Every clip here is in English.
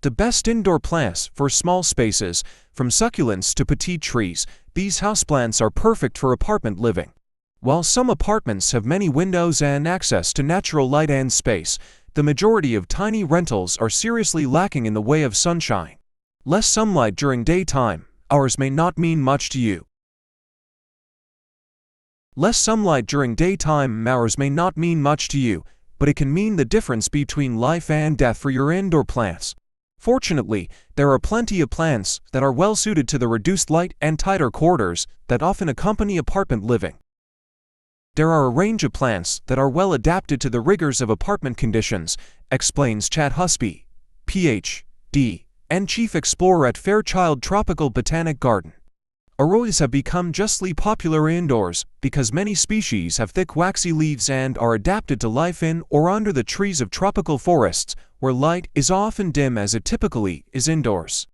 The best indoor plants for small spaces, from succulents to petite trees, these houseplants are perfect for apartment living. While some apartments have many windows and access to natural light and space, the majority of tiny rentals are seriously lacking in the way of sunshine. Less sunlight during daytime hours may not mean much to you. Less sunlight during daytime hours may not mean much to you, but it can mean the difference between life and death for your indoor plants. Fortunately, there are plenty of plants that are well suited to the reduced light and tighter quarters that often accompany apartment living. There are a range of plants that are well adapted to the rigors of apartment conditions, explains Chad Husby, Ph.D. and Chief Explorer at Fairchild Tropical Botanic Garden. Aloes have become justly popular indoors because many species have thick waxy leaves and are adapted to life in or under the trees of tropical forests, where light is often dim as it typically is indoors.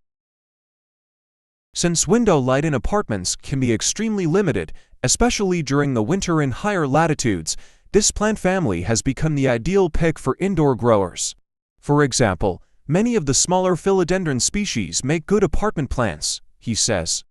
Since window light in apartments can be extremely limited, especially during the winter in higher latitudes, this plant family has become the ideal pick for indoor growers. For example, many of the smaller philodendron species make good apartment plants, he says.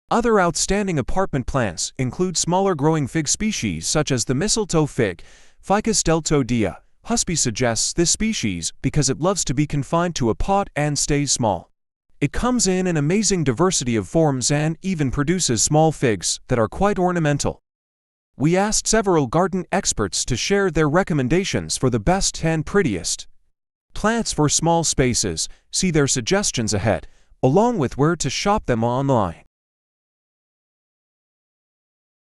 Other outstanding apartment plants include smaller growing fig species such as the mistletoe fig, Ficus deltoidea. Husby suggests this species because it loves to be confined to a pot and stays small. It comes in an amazing diversity of forms and even produces small figs that are quite ornamental. We asked several garden experts to share their recommendations for the best and prettiest plants for small spaces. See their suggestions ahead, along with where to shop them online.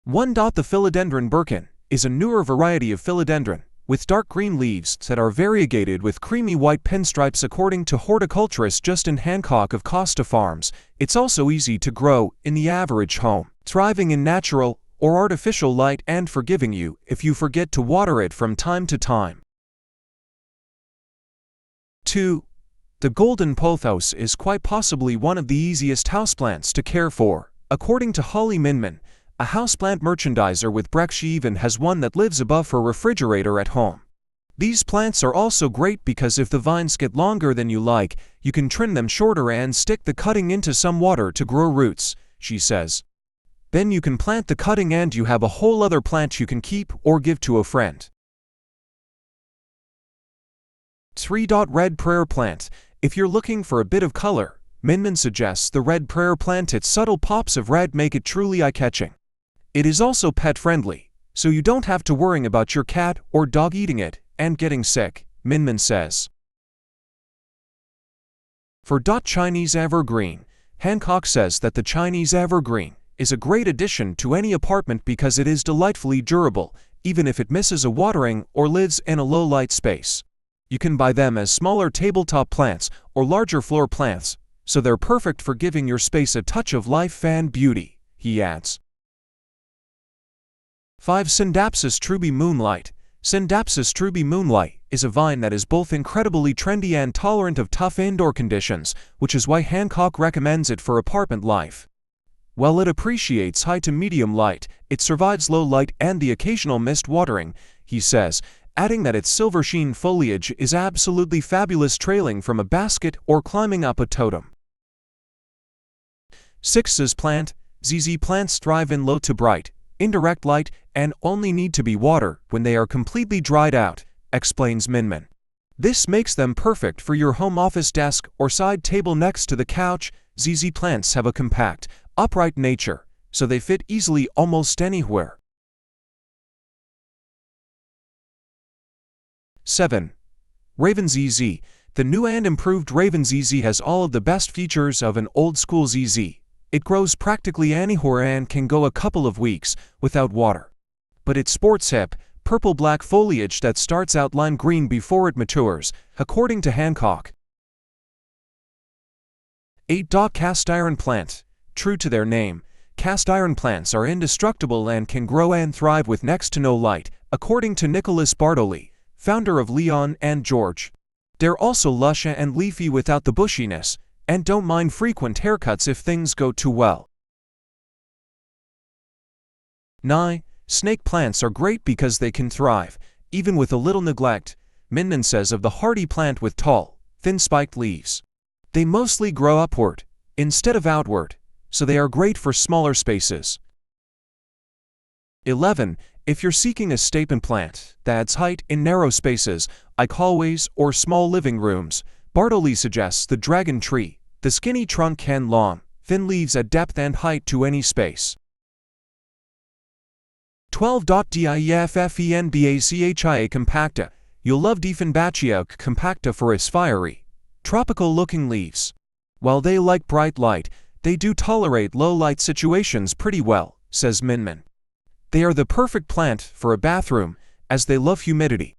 1. The philodendron Birkin is a newer variety of philodendron, with dark green leaves that are variegated with creamy white pinstripes according to horticulturist Justin Hancock of Costa Farms. It's also easy to grow in the average home, thriving in natural or artificial light and forgiving you if you forget to water it from time to time. 2. The golden pothos is quite possibly one of the easiest houseplants to care for. According to Holly Minman, a houseplant merchandiser with Breck, she even has one that lives above her refrigerator at home. These plants are also great because if the vines get longer than you like, you can trim them shorter and stick the cutting into some water to grow roots, she says. Then you can plant the cutting and you have a whole other plant you can keep or give to a friend. 3. Red prayer plant. If you're looking for a bit of color, Minman suggests the red prayer plant. Its subtle pops of red make it truly eye-catching. It is also pet-friendly, so you don't have to worry about your cat or dog eating it and getting sick, Minman says. 4. Chinese evergreen. Hancock says that the Chinese evergreen is a great addition to any apartment because it is delightfully durable, even if it misses a watering or lives in a low-light space. You can buy them as smaller tabletop plants or larger floor plants, so they're perfect for giving your space a touch of life and beauty, he adds. 5. Scindapsus truby moonlight. Scindapsus truby moonlight is a vine that is both incredibly trendy and tolerant of tough indoor conditions, which is why Hancock recommends it for apartment life. While it appreciates high to medium light, it survives low light and the occasional mist watering, he says, adding that its silver sheen foliage is absolutely fabulous trailing from a basket or climbing up a totem. 6. ZZ plant. ZZ plants thrive in low to bright, indirect light and only need to be watered when they are completely dried out, explains Minman. This makes them perfect for your home office desk or side table next to the couch. ZZ plants have a compact, upright nature, so they fit easily almost anywhere. 7. Raven ZZ. The new and improved Raven ZZ has all of the best features of an old-school ZZ. It grows practically anywhere and can go a couple of weeks without water. But it sports hip, purple-black foliage that starts out lime green before it matures, according to Hancock. 8. Cast iron plant. True to their name, cast iron plants are indestructible and can grow and thrive with next to no light, according to Nicholas Bartoli, founder of Leon and George. They're also lush and leafy without the bushiness, and don't mind frequent haircuts if things go too well. 9. Snake plants are great because they can thrive, even with a little neglect. Minman says of the hardy plant with tall, thin spiked leaves. They mostly grow upward, instead of outward, so they are great for smaller spaces. 11. If you're seeking a statement plant that adds height in narrow spaces, like hallways or small living rooms, Bartoli suggests the dragon tree. The skinny trunk can long, thin leaves add depth and height to any space. 12. Dieffenbachia compacta. You'll love Dieffenbachia compacta for its fiery, tropical-looking leaves. While they like bright light, they do tolerate low-light situations pretty well, says Minman. They are the perfect plant for a bathroom, as they love humidity.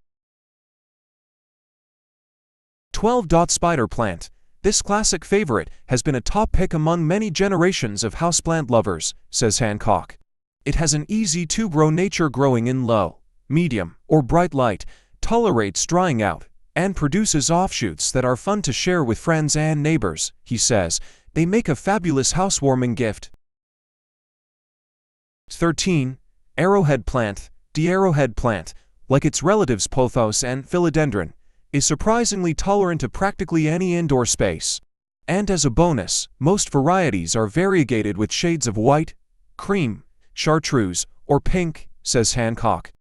12. Spider plant. This classic favorite has been a top pick among many generations of houseplant lovers, says Hancock. It has an easy-to-grow nature, growing in low, medium, or bright light, tolerates drying out, and produces offshoots that are fun to share with friends and neighbors, he says. They make a fabulous housewarming gift. 13. Arrowhead plant. The arrowhead plant, like its relatives Pothos and philodendron, is surprisingly tolerant to practically any indoor space. And as a bonus, most varieties are variegated with shades of white, cream, chartreuse, or pink, says Hancock.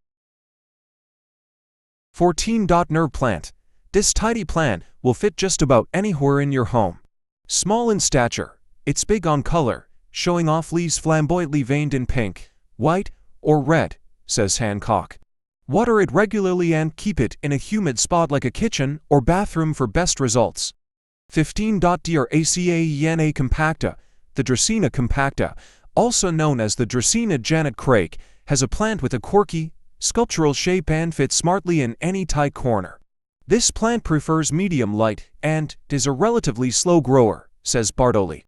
14. Nerve plant. This tidy plant will fit just about anywhere in your home. Small in stature, it's big on color, showing off leaves flamboyantly veined in pink, white, or red, says Hancock. Water it regularly and keep it in a humid spot like a kitchen or bathroom for best results. 15. Dracaena compacta. The Dracaena compacta, also known as the Dracaena Janet Craig, has a plant with a quirky, sculptural shape and fits smartly in any tight corner. This plant prefers medium light and is a relatively slow grower, says Bartoli.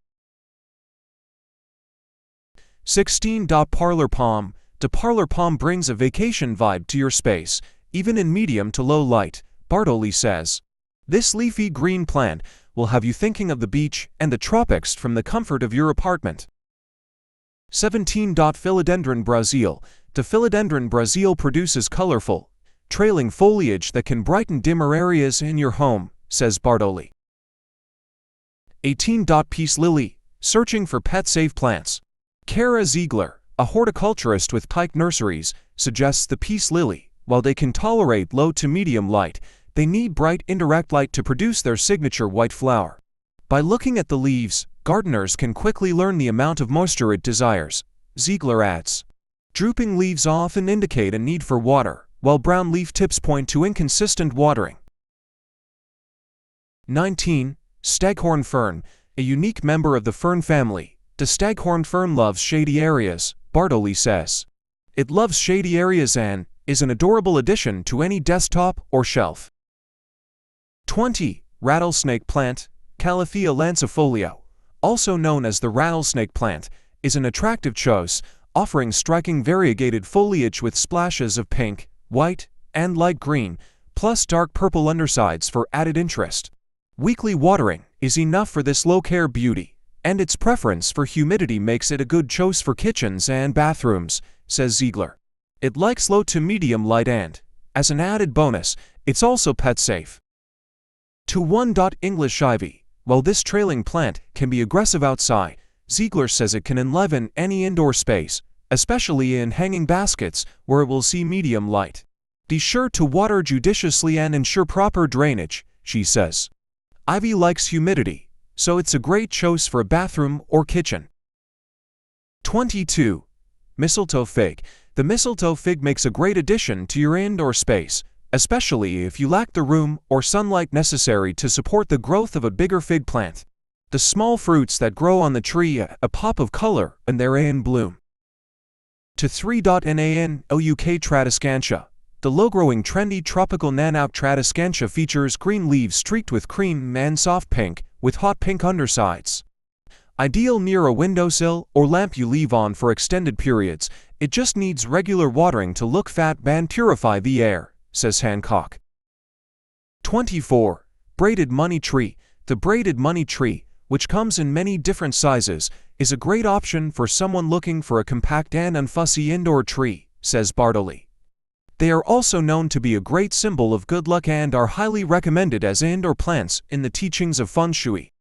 16. Parlor palm. The parlor palm brings a vacation vibe to your space, even in medium to low light, Bartoli says. This leafy green plant will have you thinking of the beach and the tropics from the comfort of your apartment. 17. Philodendron Brazil. The Philodendron Brazil produces colorful, trailing foliage that can brighten dimmer areas in your home, says Bartoli. 18. Peace lily. Searching for pet-safe plants. Kara Ziegler, a horticulturist with Pike Nurseries, suggests the peace lily. While they can tolerate low to medium light, they need bright indirect light to produce their signature white flower. By looking at the leaves, gardeners can quickly learn the amount of moisture it desires, Ziegler adds. Drooping leaves often indicate a need for water, while brown leaf tips point to inconsistent watering. 19. Staghorn fern. A unique member of the fern family, the staghorn fern loves shady areas, Bartoli says. It loves shady areas and is an adorable addition to any desktop or shelf. 20. Rattlesnake plant. Calathea lancifolia, also known as the rattlesnake plant, is an attractive choice, offering striking variegated foliage with splashes of pink, white, and light green, plus dark purple undersides for added interest. Weekly watering is enough for this low-care beauty, and its preference for humidity makes it a good choice for kitchens and bathrooms, says Ziegler. It likes low to medium light and, as an added bonus, it's also pet-safe. 21. English ivy. While this trailing plant can be aggressive outside, Ziegler says it can enliven any indoor space, especially in hanging baskets where it will see medium light. Be sure to water judiciously and ensure proper drainage, she says. Ivy likes humidity, so it's a great choice for a bathroom or kitchen. 22. Mistletoe fig. The mistletoe fig makes a great addition to your indoor space, especially if you lack the room or sunlight necessary to support the growth of a bigger fig plant. The small fruits that grow on the tree add a pop of color when they're in bloom. To 3. Nauk Tradescantia. The low-growing trendy tropical Nanauk Tradescantia features green leaves streaked with cream and soft pink, with hot pink undersides. Ideal near a windowsill or lamp you leave on for extended periods, it just needs regular watering to look fat and purify the air, says Hancock. 24. Braided money tree. The braided money tree, which comes in many different sizes, is a great option for someone looking for a compact and unfussy indoor tree, says Bartoli. They are also known to be a great symbol of good luck and are highly recommended as indoor plants in the teachings of feng shui.